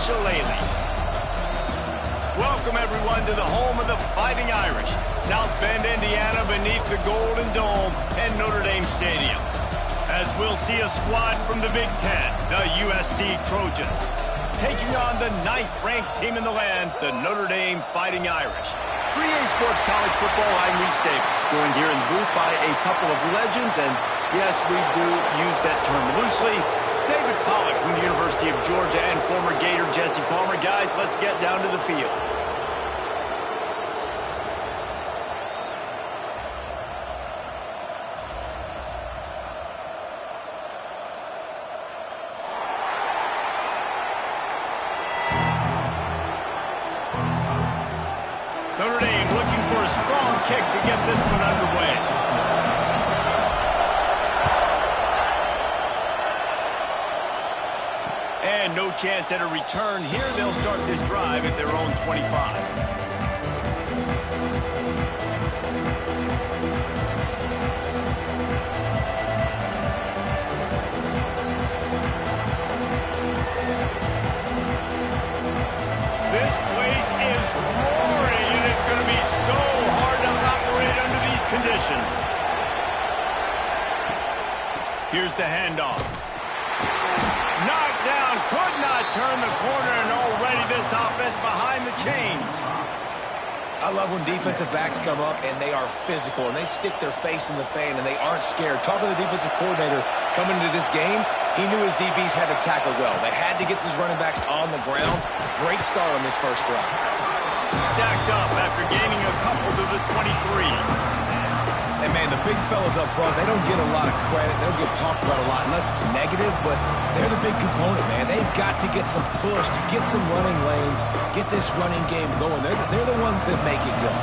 Shillelagh. Welcome, everyone, to the home of the Fighting Irish, South Bend, Indiana, beneath the Golden Dome and Notre Dame Stadium. As we'll see a squad from the Big Ten, the USC Trojans, taking on the 9th-ranked team in the land, the Notre Dame Fighting Irish. 3A Sports College Football, I'm Reese Davis, joined here in the booth by a couple of legends, and yes, we do use that term loosely. David Pollack from the University of Georgia and former Gator Jesse Palmer. Guys, let's get down to the field. Notre Dame looking for a strong kick to get this one underway. And no chance at a return here. They'll start this drive at their own 25. This place is roaring, and it's going to be so hard to operate under these conditions. Here's the handoff. Knocked down, could not turn the corner, and already this offense behind the chains. I love when defensive backs come up and they are physical and they stick their face in the fan and they aren't scared. Talk to the defensive coordinator coming into this game. He knew his DBs had to tackle well. They had to get these running backs on the ground. Great start on this first drive. Stacked up after gaining a couple to the 23. And, man, the big fellas up front, they don't get a lot of credit. They don't get talked about a lot unless it's negative, but they're the big component, man. They've got to get some push, to get some running lanes, get this running game going. They're the ones that make it go.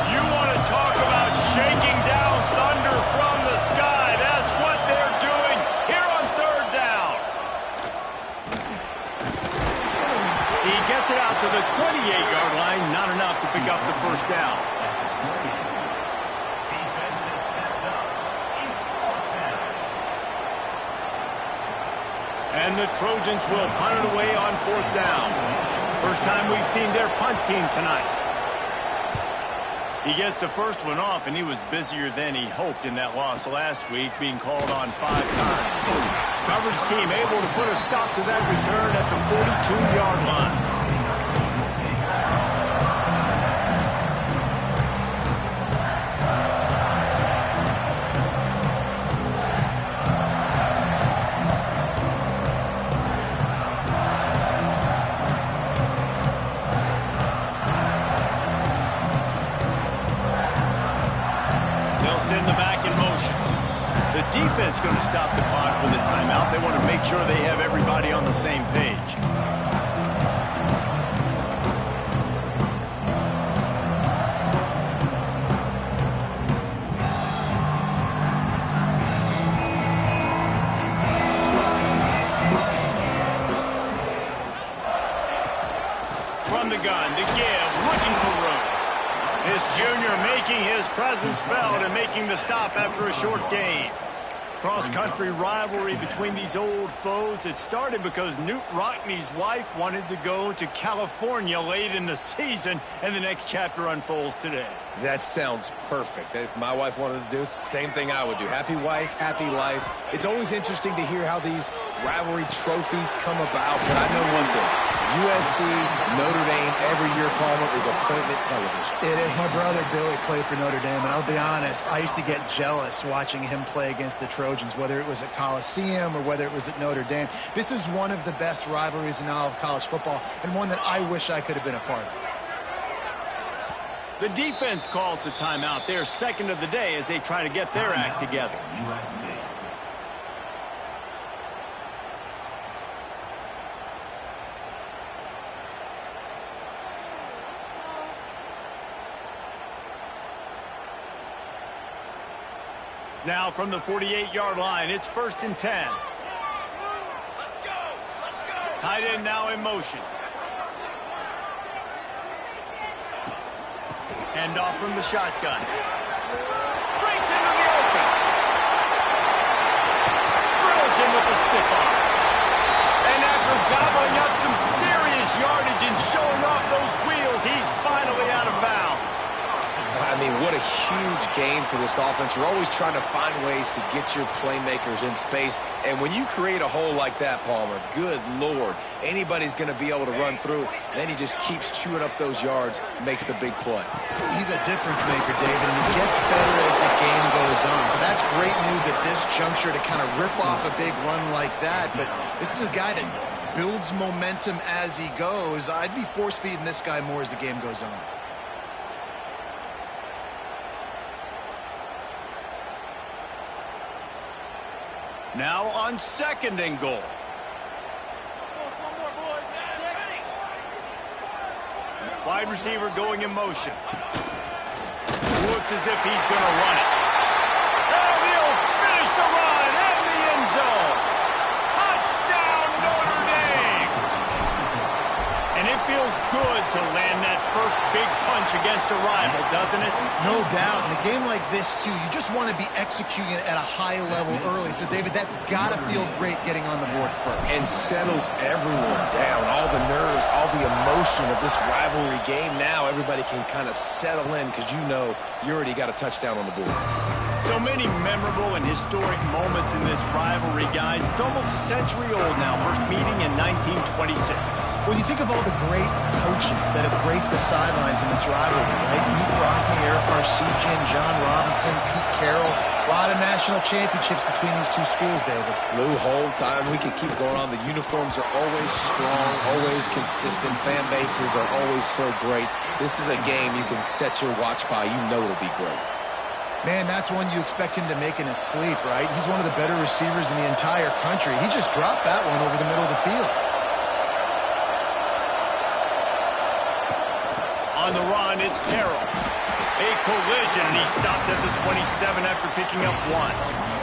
You want to talk about shaking down thunder from the sky. That's what they're doing here on third down. He gets it out to the 28-yard line. Not enough to pick up the first down. And the Trojans will punt it away on fourth down. First time we've seen their punt team tonight. He gets the first one off, and he was busier than he hoped in that loss last week, being called on 5 times. Coverage team able to put a stop to that return at the 42-yard line. Send the back in motion. The defense going to stop the clock with a timeout. They want to make sure they have everybody on the same page. From the gun to give, looking for room. This junior making his presence felt and making the stop after a short gain. Cross-country rivalry between these old foes. It started because Newt Rockney's wife wanted to go to California late in the season, and the next chapter unfolds today. That sounds perfect. If my wife wanted to do it, it's the same thing I would do. Happy wife, happy life. It's always interesting to hear how these rivalry trophies come about, but I know one thing. USC, Notre Dame, every year, Palmer, is appointment television. It is. My brother Billy played for Notre Dame, and I'll be honest, I used to get jealous watching him play against the Trojans, whether it was at Coliseum or whether it was at Notre Dame. This is one of the best rivalries in all of college football, and one that I wish I could have been a part of. The defense calls the timeout. They're second of the day as they try to get their act together. Now from the 48-yard line, it's 1st and 10. Let's go! Let's go! Tight end now in motion. Hand off from the shotgun. Breaks into the open. Drills in with the stiff arm. And after gobbling up some serious game for this offense. You're always trying to find ways to get your playmakers in space. And when you create a hole like that, Palmer, good Lord, anybody's going to be able to run through. Then he just keeps chewing up those yards, makes the big play. He's a difference maker, David, and he gets better as the game goes on. So that's great news at this juncture to kind of rip off a big run like that. But this is a guy that builds momentum as he goes. I'd be force-feeding this guy more as the game goes on. Now on 2nd and goal. Wide receiver going in motion. Looks as if he's going to run it. And he'll finish the run in the end zone. Touchdown, Notre Dame! And it feels good to land that first big punch against a rival, doesn't it? No doubt. In a game like this, too, you just want to be executing it at a high level early. So, David, that's got to feel great getting on the board first. And settles everyone down. All the nerves, all the emotion of this rivalry game. Now everybody can kind of settle in because you know you already got a touchdown on the board. So many memorable and historic moments in this rivalry, guys. It's almost a century old now. First meeting in 1926. When you think of all the great coaches that have graced the sidelines in this rivalry, right? Newt Rockne, Eric Parsegian, John Robinson, Pete Carroll. A lot of national championships between these two schools, David. Lou Holtz, we could keep going on. The uniforms are always strong, always consistent. Fan bases are always so great. This is a game you can set your watch by. You know it'll be great. Man, that's one you expect him to make in his sleep, right? He's one of the better receivers in the entire country. He just dropped that one over the middle of the field. On the run, it's Terrell. A collision, and he stopped at the 27 after picking up 1.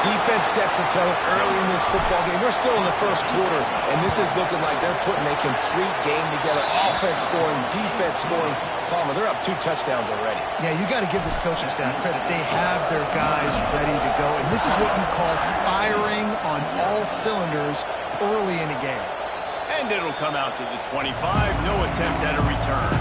Defense sets the tone early in this football game. We're still in the first quarter, and this is looking like they're putting a complete game together. Offense scoring, defense scoring. Palmer, they're up 2 touchdowns already. Yeah, you got to give this coaching staff credit. They have their guys ready to go, and this is what you call firing on all cylinders early in a game. And it'll come out to the 25. No attempt at a return.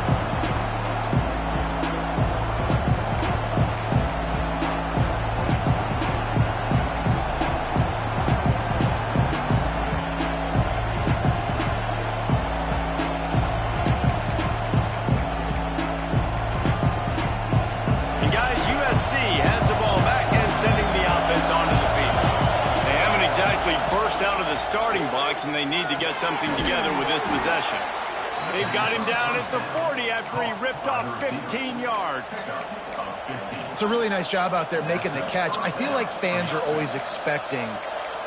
USC has the ball back and sending the offense onto the field. They haven't exactly burst out of the starting box, and they need to get something together with this possession. They've got him down at the 40 after he ripped off 15 yards. It's a really nice job out there making the catch. I feel like fans are always expecting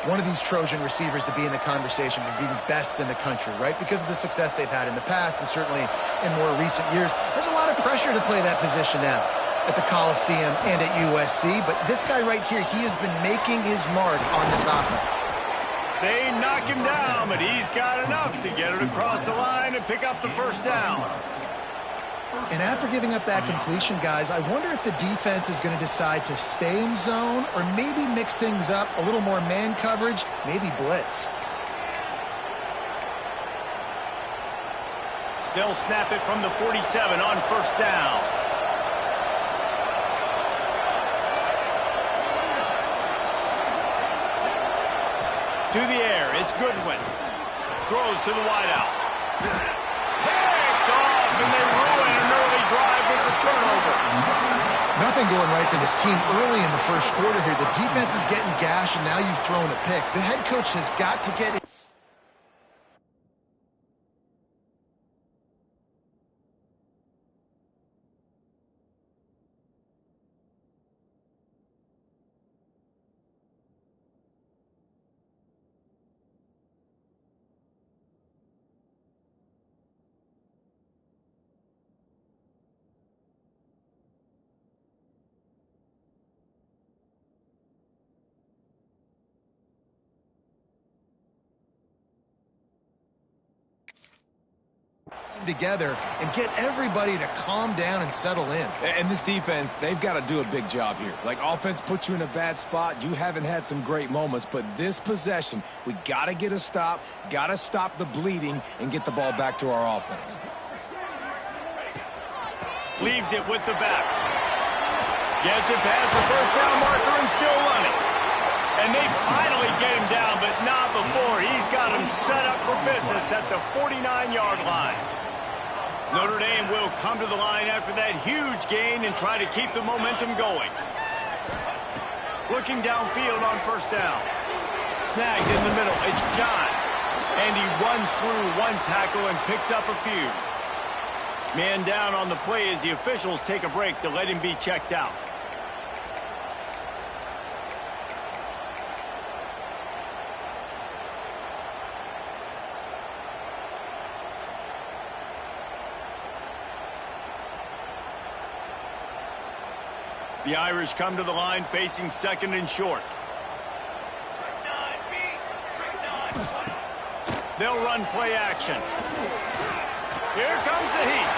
one of these Trojan receivers to be in the conversation for being best in the country, right? Because of the success they've had in the past and certainly in more recent years. There's a lot of pressure to play that position now at the Coliseum and at USC, but this guy right here, he has been making his mark on this offense. They knock him down, but he's got enough to get it across the line and pick up the first down. And after giving up that completion, guys, I wonder if the defense is going to decide to stay in zone or maybe mix things up, a little more man coverage, maybe blitz. They'll snap it from the 47 on first down. To the air, it's Goodwin. Throws to the wideout. Picked off, and they ruin an early drive with a turnover. Nothing going right for this team early in the first quarter here. The defense is getting gashed, and now you've thrown a pick. The head coach has got to get it. together and get everybody to calm down and settle in. And this defense, they've got to do a big job here. Like, offense puts you in a bad spot. You haven't had some great moments, but this possession, we got to get a stop, got to stop the bleeding, and get the ball back to our offense. Leaves it with the back. Gets it past the first down marker and still running. And they finally get him down, but not before. He's got him set up for business at the 49-yard line. Notre Dame will come to the line after that huge gain and try to keep the momentum going. Looking downfield on first down. Snagged in the middle. It's John. And he runs through one tackle and picks up a few. Man down on the play as the officials take a break to let him be checked out. The Irish come to the line facing second and short. They'll run play action. Here comes the heat.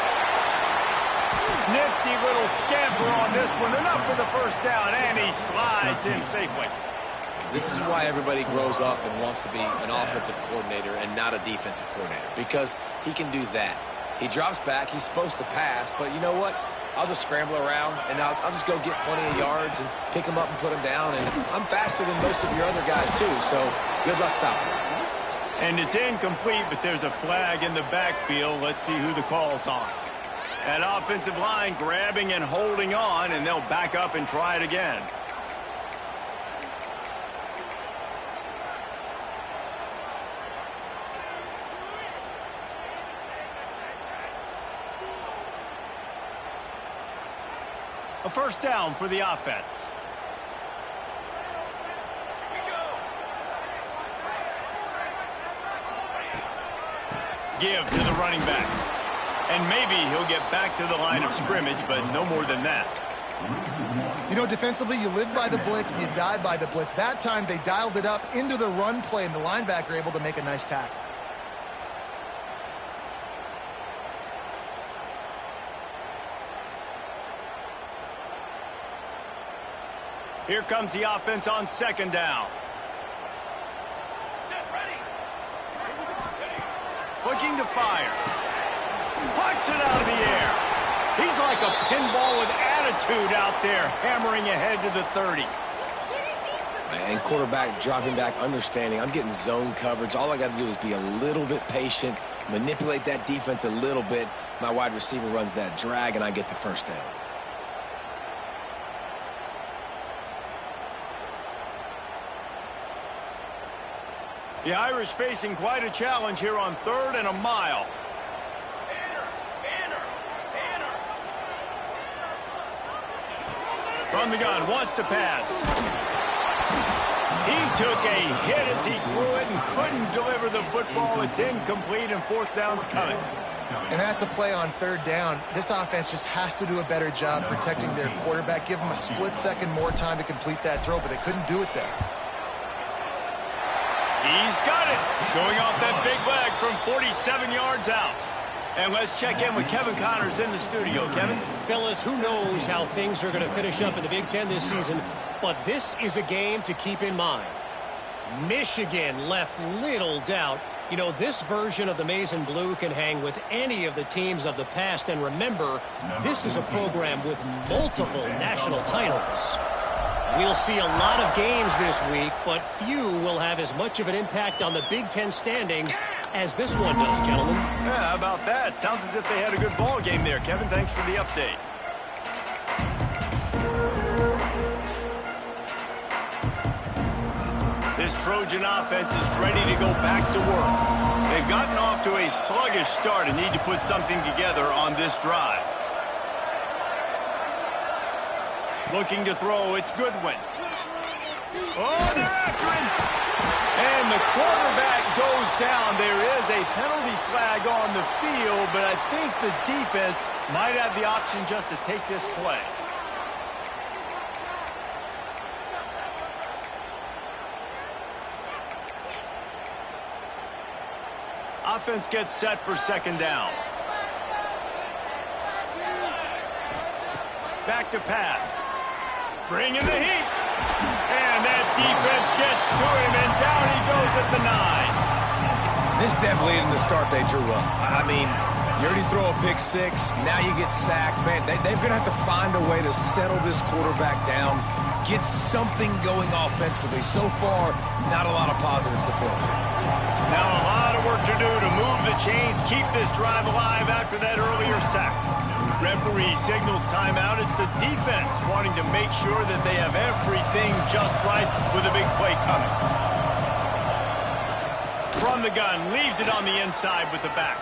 Nifty little scamper on this one. Enough for the first down, and he slides in safely. This is why everybody grows up and wants to be an offensive coordinator and not a defensive coordinator, because he can do that. He drops back. He's supposed to pass, but you know what? I'll just scramble around, and I'll just go get plenty of yards and pick them up and put them down. And I'm faster than most of your other guys, too, so good luck stopping me. And it's incomplete, but there's a flag in the backfield. Let's see who the call's on. That offensive line grabbing and holding on, and they'll back up and try it again. A first down for the offense. Give to the running back. And maybe he'll get back to the line of scrimmage, but no more than that. You know, defensively, you live by the blitz and you die by the blitz. That time, they dialed it up into the run play, and the linebacker able to make a nice tackle. Here comes the offense on second down. Looking to fire. Pucks it out of the air. He's like a pinball with attitude out there, hammering ahead to the 30. And quarterback dropping back, understanding. I'm getting zone coverage. All I got to do is be a little bit patient, manipulate that defense a little bit. My wide receiver runs that drag, and I get the first down. The Irish facing quite a challenge here on 3rd and a mile. From the gun, wants to pass. He took a hit as he threw it and couldn't deliver the football. It's incomplete, and 4th down's coming. And that's a play on 3rd down. This offense just has to do a better job protecting their quarterback. Give them a split second more time to complete that throw, but they couldn't do it there. He's got it, showing off that big leg from 47 yards out. And let's check in with Kevin Connors in the studio. Kevin? Fellas, who knows how things are going to finish up in the Big Ten this season, but this is a game to keep in mind. Michigan left little doubt. You know, this version of the Maize and Blue can hang with any of the teams of the past, and remember, this is a program with multiple national titles. We'll see a lot of games this week, but few will have as much of an impact on the Big Ten standings as this one does, gentlemen. Yeah, how about that? Sounds as if they had a good ball game there, Kevin. Thanks for the update. This Trojan offense is ready to go back to work. They've gotten off to a sluggish start and need to put something together on this drive. Looking to throw, it's Goodwin. Oh, they're after him! And the quarterback goes down. There is a penalty flag on the field, but I think the defense might have the option just to take this play. Offense gets set for 2nd down. back to pass. Bringing the heat. And that defense gets to him, and down he goes at the 9. This definitely isn't the start they drew up. I mean, you already throw a pick 6, now you get sacked. Man, they're going to have to find a way to settle this quarterback down, get something going offensively. So far, not a lot of positives to point to. Now a lot of work to do to move the chains, keep this drive alive after that earlier sack. Referee signals timeout. It's the defense wanting to make sure that they have everything just right with a big play coming. From the gun, leaves it on the inside with the back.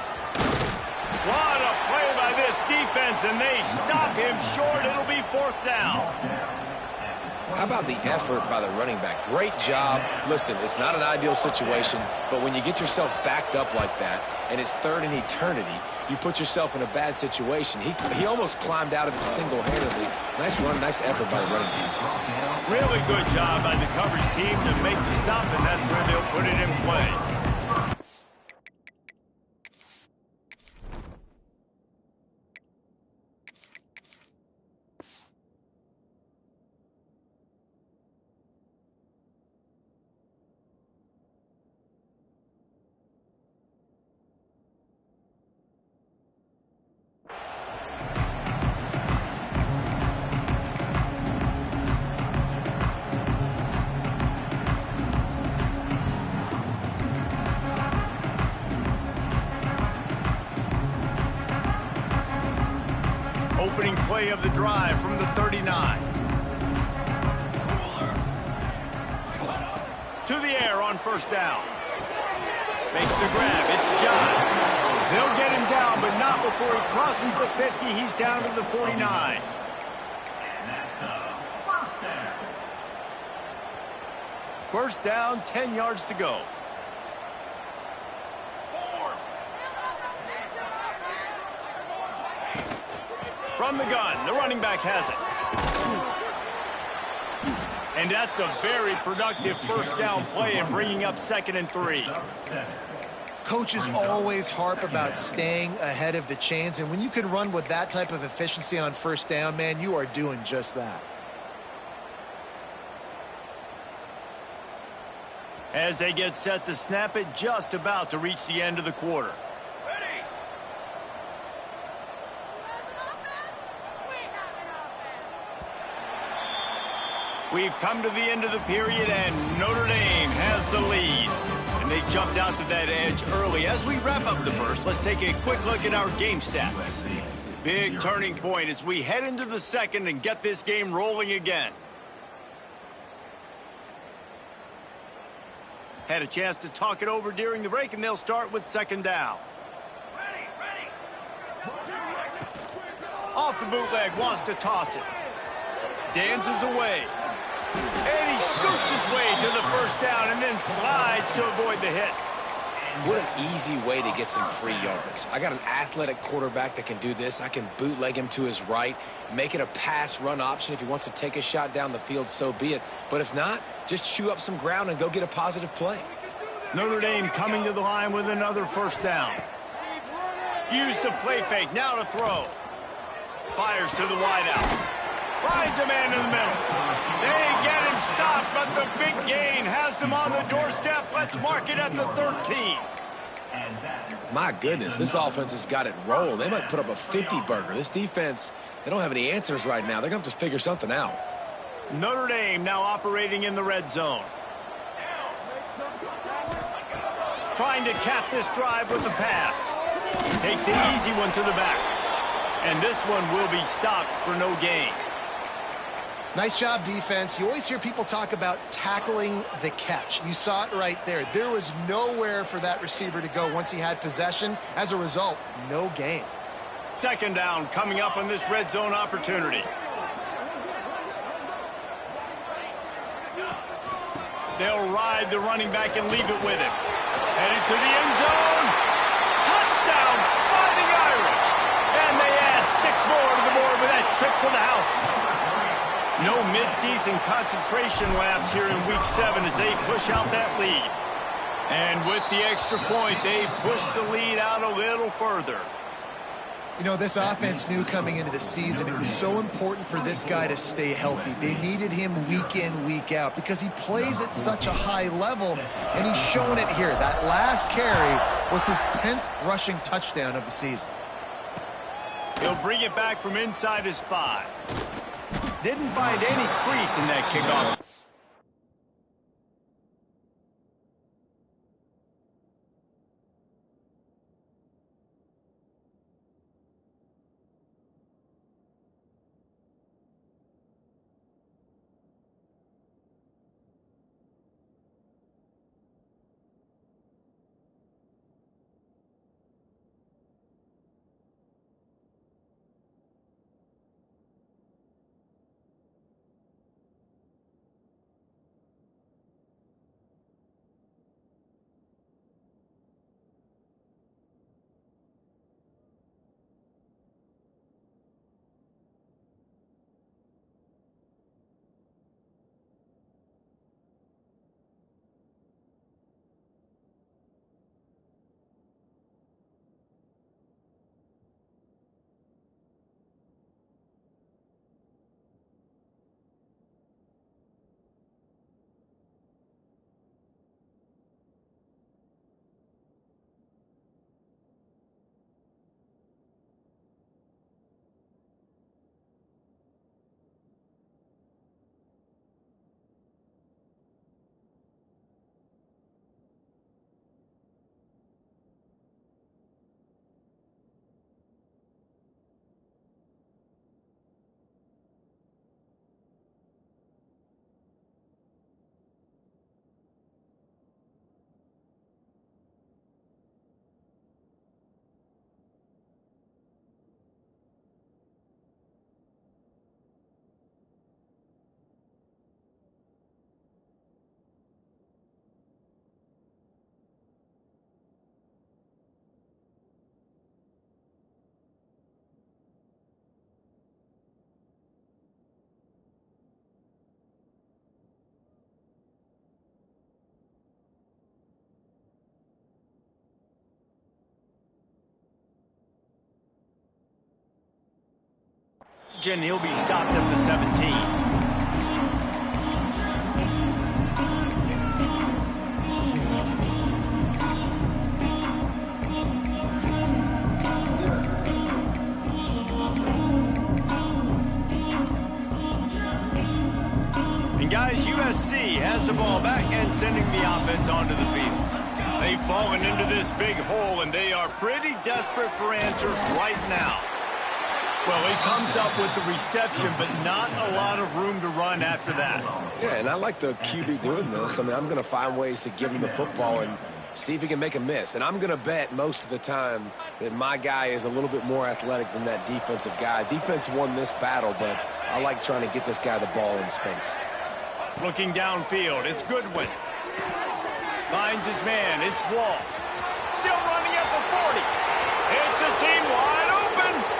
What a play by this defense, and they stop him short. It'll be 4th down. How about the effort by the running back? Great job. Listen, it's not an ideal situation, but when you get yourself backed up like that, and it's 3rd and eternity, you put yourself in a bad situation. He almost climbed out of it single-handedly. Nice run, nice effort by the running back. Really good job by the coverage team to make the stop, and that's where they'll put it in play. Opening play of the drive from the 39. To the air on 1st down. Makes the grab. It's John. They'll get him down, but not before he crosses the 50. He's down to the 49. First down, 10 yards to go. From the gun, the running back has it. And that's a very productive 1st down play and bringing up 2nd and 3. Coaches always harp about staying ahead of the chains, and when you can run with that type of efficiency on 1st down, man, you are doing just that. As they get set to snap it, just about to reach the end of the quarter. We've come to the end of the period, and Notre Dame has the lead. And they jumped out to that edge early. As we wrap up the first, let's take a quick look at our game stats. Big turning point as we head into the 2nd and get this game rolling again. Had a chance to talk it over during the break, and they'll start with 2nd down. Off the bootleg, wants to toss it. Dances away. And he scoots his way to the 1st down and then slides to avoid the hit. What an easy way to get some free yards. I got an athletic quarterback that can do this. I can bootleg him to his right, make it a pass-run option. If he wants to take a shot down the field, so be it. But if not, just chew up some ground and go get a positive play. Notre Dame coming to the line with another 1st down. Used the play fake, now to throw. Fires to the wideout. Finds a man in the middle. They get him stopped, but the big gain has them on the doorstep. Let's mark it at the 13. My goodness, this offense has got it rolling. They might put up a 50-burger. This defense, they don't have any answers right now. They're going to have to figure something out. Notre Dame now operating in the red zone. Trying to cap this drive with a pass. Takes an easy one to the back. And this one will be stopped for no gain. Nice job, defense. You always hear people talk about tackling the catch. You saw it right there. There was nowhere for that receiver to go once he had possession. As a result, no gain. 2nd down coming up on this red zone opportunity. They'll ride the running back and leave it with him. Headed to the end zone. Touchdown, Fighting Irish. And they add 6 more to the board with that trip to the house. No midseason concentration laps here in Week 7 as they push out that lead. And with the extra point, they push the lead out a little further. You know, this offense knew coming into the season it was so important for this guy to stay healthy. They needed him week in, week out because he plays at such a high level, and he's showing it here. That last carry was his 10th rushing touchdown of the season. He'll bring it back from inside his 5. Didn't find any crease in that kickoff. He'll be stopped at the 17. And guys, USC has the ball back and sending the offense onto the field. They've fallen into this big hole, and they are pretty desperate for answers right now. Well, he comes up with the reception, but not a lot of room to run after that. Yeah, and I like the QB doing this. I mean, I'm going to find ways to give him the football and see if he can make a miss. And I'm going to bet most of the time that my guy is a little bit more athletic than that defensive guy. Defense won this battle, but I like trying to get this guy the ball in space. Looking downfield, it's Goodwin. Finds his man, it's Wall. Still running at the 40. It's a seam wide open.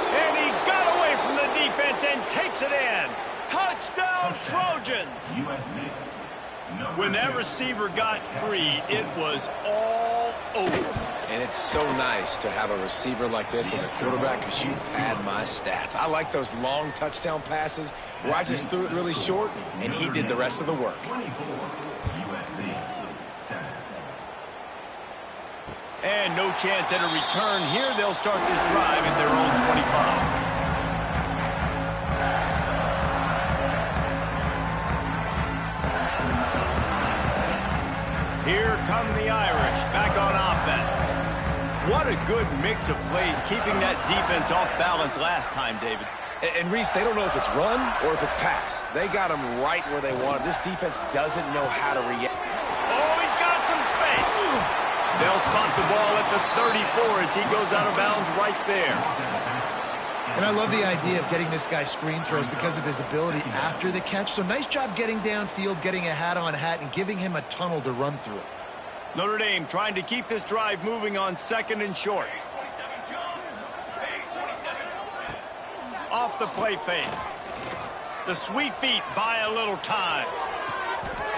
And he got away from the defense and takes it in. Touchdown, Trojans. When that receiver got free, it was all over. And it's so nice to have a receiver like this as a quarterback because you pad my stats. I like those long touchdown passes where I just threw it really short and he did the rest of the work. And no chance at a return here. They'll start this drive at their own 25. Here come the Irish back on offense. What a good mix of plays, keeping that defense off balance last time, David. And Reese, they don't know if it's run or if it's pass. They got them right where they want it. This defense doesn't know how to react. Oh, he's got some space. They'll spot the ball at the 34 as he goes out of bounds right there. And I love the idea of getting this guy screen throws because of his ability after the catch. So nice job getting downfield, getting a hat-on-hat, and giving him a tunnel to run through. Notre Dame trying to keep this drive moving on 2nd and short. Off the play fake. The sweet feet buy a little time.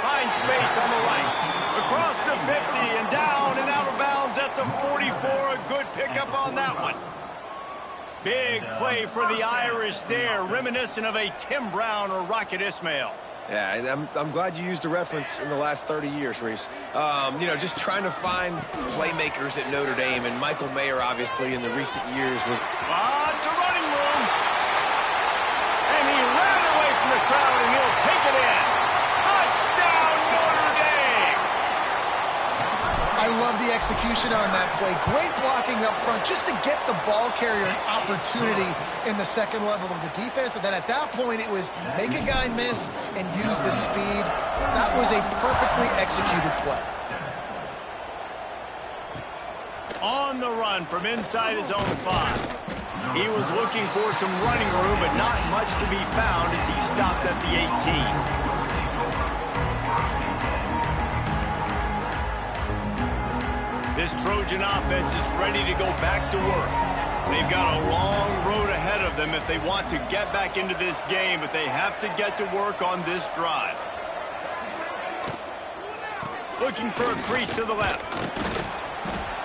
Finds space on the right. Across the 50 and down and out of bounds at the 44. A good pickup on that one. Big play for the Irish there, reminiscent of a Tim Brown or Rocket Ismail. Yeah, and I'm glad you used a reference in the last 30 years, Reese. You know, just trying to find playmakers at Notre Dame, and Michael Mayer, obviously, in the recent years was... Lots of running room. And he ran away from the crowd, and he'll take it in. Touchdown, Notre Dame! I love the execution on that play. Great blocking up front just to get the ball carrier an opportunity in the second level of the defense. And then at that point, it was make a guy miss and use the speed. That was a perfectly executed play. On the run from inside his own 5. He was looking for some running room, but not much to be found as he stopped at the 18. This Trojan offense is ready to go back to work. They've got a long road ahead of them if they want to get back into this game, but they have to get to work on this drive. Looking for a crease to the left.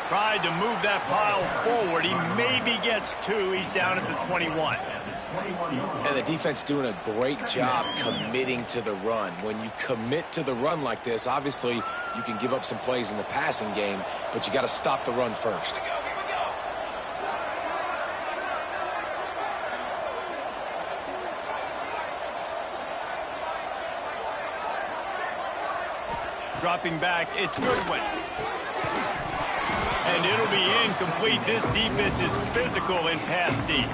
Tried to move that pile forward. He maybe gets 2. He's down at the 21. And the defense doing a great job committing to the run. When you commit to the run like this, obviously you can give up some plays in the passing game, but you got to stop the run first. Dropping back, it's Goodwin. And it'll be incomplete. This defense is physical in pass deep.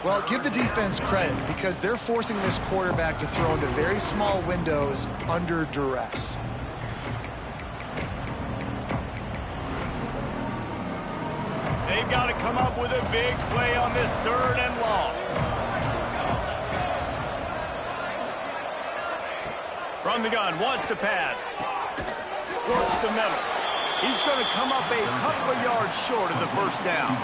Well, give the defense credit because they're forcing this quarterback to throw into very small windows under duress. They've got to come up with a big play on this 3rd and long. From the gun, wants to pass. Works the middle. He's going to come up a couple of yards short of the first down.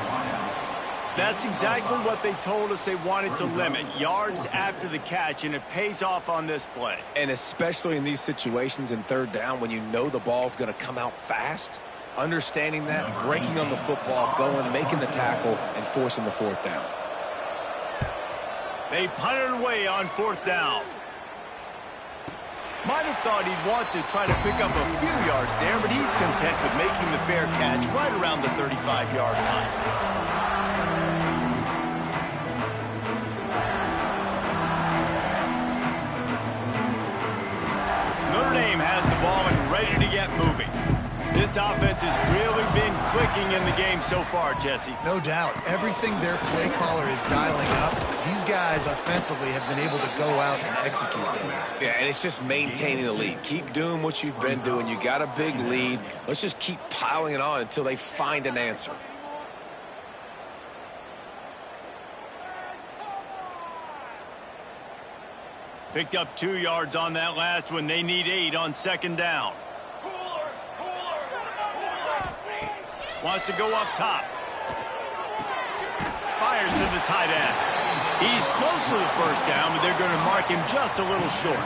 That's exactly what they told us they wanted to limit. Yards after the catch, and it pays off on this play. And especially in these situations in 3rd down when you know the ball's going to come out fast, understanding that, breaking on the football, going, making the tackle, and forcing the 4th down. They punted away on 4th down. Might have thought he'd want to try to pick up a few yards there, but he's content with making the fair catch right around the 35-yard line. Notre Dame has the ball and ready to get moving. This offense has really been clicking in the game so far, Jesse. No doubt. Everything their play caller is dialing up, these guys offensively have been able to go out and execute them. Yeah, and it's just maintaining the lead. Keep doing what you've been doing. You got a big lead. Let's just keep piling it on until they find an answer. Picked up 2 yards on that last one. They need 8 on 2nd down. Wants to go up top. Fires to the tight end. He's close to the first down, but they're going to mark him just a little short.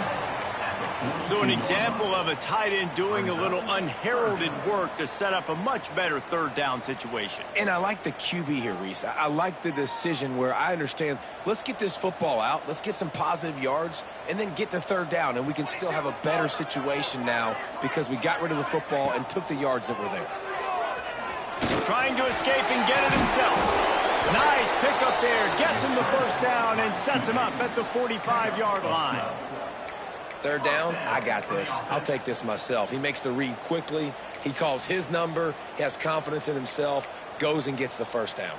So an example of a tight end doing a little unheralded work to set up a much better 3rd down situation. And I like the QB here, Reese. I like the decision where I understand, let's get this football out, let's get some positive yards, and then get to 3rd down, and we can still have a better situation now because we got rid of the football and took the yards that were there. Trying to escape and get it himself. Nice pickup there. Gets him the first down and sets him up at the 45-yard line. 3rd down, I got this. I'll take this myself. He makes the read quickly. He calls his number. He has confidence in himself. Goes and gets the first down.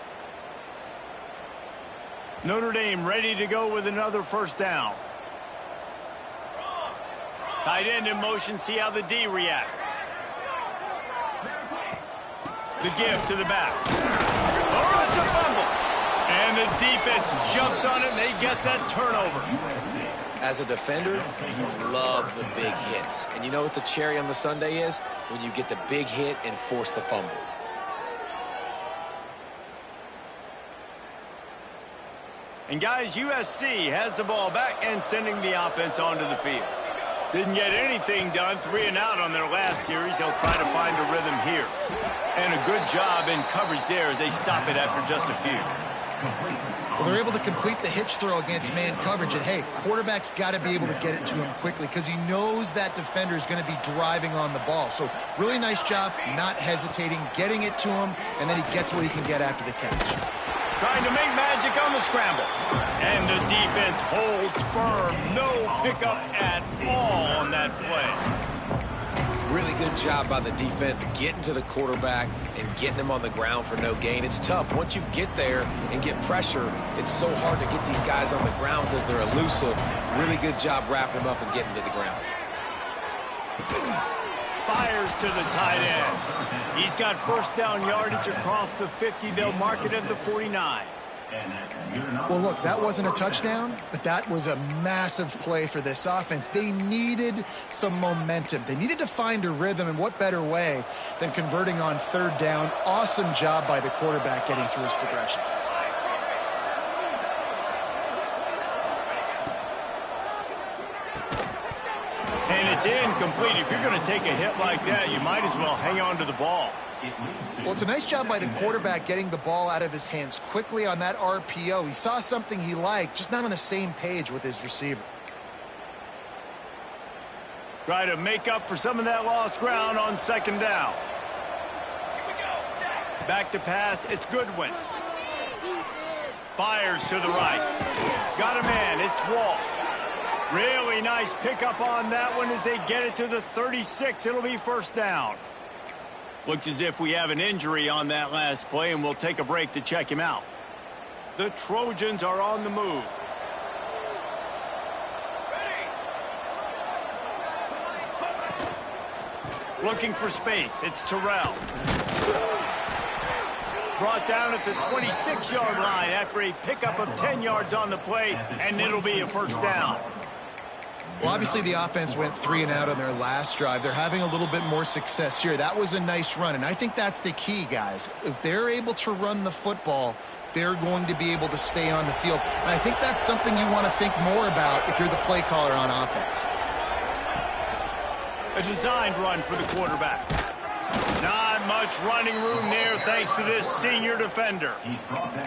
Notre Dame ready to go with another first down. Tight end in motion. See how the D reacts. The give to the back. Oh, it's a fumble. And the defense jumps on it, and they get that turnover. As a defender, you love the big hits. And you know what the cherry on the sundae is? When you get the big hit and force the fumble. And guys, USC has the ball back and sending the offense onto the field. Didn't get anything done, 3 and out on their last series. They'll try to find a rhythm here. And a good job in coverage there as they stop it after just a few. Well, they're able to complete the hitch throw against man coverage. And, hey, quarterback's got to be able to get it to him quickly because he knows that defender is going to be driving on the ball. So really nice job, not hesitating, getting it to him, and then he gets what he can get after the catch. Trying to make magic on the scramble. And the defense holds firm. No pickup at all on that play. Really good job by the defense getting to the quarterback and getting him on the ground for no gain. It's tough. Once you get there and get pressure, it's so hard to get these guys on the ground because they're elusive. Really good job wrapping them up and getting to the ground. Fires to the tight end. He's got first down yardage across the 50. They'll mark it at the 49. Well, look, that wasn't a touchdown, but that was a massive play for this offense. They needed some momentum. They needed to find a rhythm, and what better way than converting on 3rd down. Awesome job by the quarterback getting through his progression. And it's incomplete. If you're going to take a hit like that, you might as well hang on to the ball. Well, it's a nice job by the quarterback getting the ball out of his hands quickly on that RPO. He saw something he liked, just not on the same page with his receiver. Try to make up for some of that lost ground on 2nd down. Back to pass, it's Goodwin. Fires to the right. Got a man, it's Wall. Really nice pickup on that one as they get it to the 36. It'll be 1st down. Looks as if we have an injury on that last play, and we'll take a break to check him out. The Trojans are on the move. Looking for space. It's Terrell. Brought down at the 26-yard line after a pickup of 10 yards on the play, and it'll be a 1st down. Well, obviously the offense went 3 and out on their last drive. They're having a little bit more success here. That was a nice run, and I think that's the key, guys. If they're able to run the football, they're going to be able to stay on the field. And I think that's something you want to think more about if you're the play caller on offense. A designed run for the quarterback. Not much running room there thanks to this senior defender.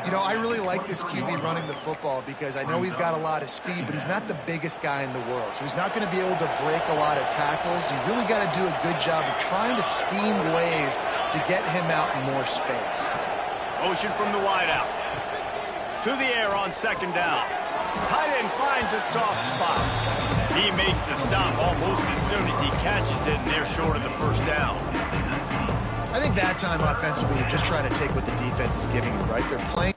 You know, I really like this QB running the football because I know he's got a lot of speed, but he's not the biggest guy in the world. So he's not going to be able to break a lot of tackles. You really got to do a good job of trying to scheme ways to get him out in more space. Motion from the wideout. To the air on 2nd down. Tight end finds a soft spot. He makes the stop almost as soon as he catches it, and they're short of the 1st down. I think that time offensively, you're just trying to take what the defense is giving you, right? They're playing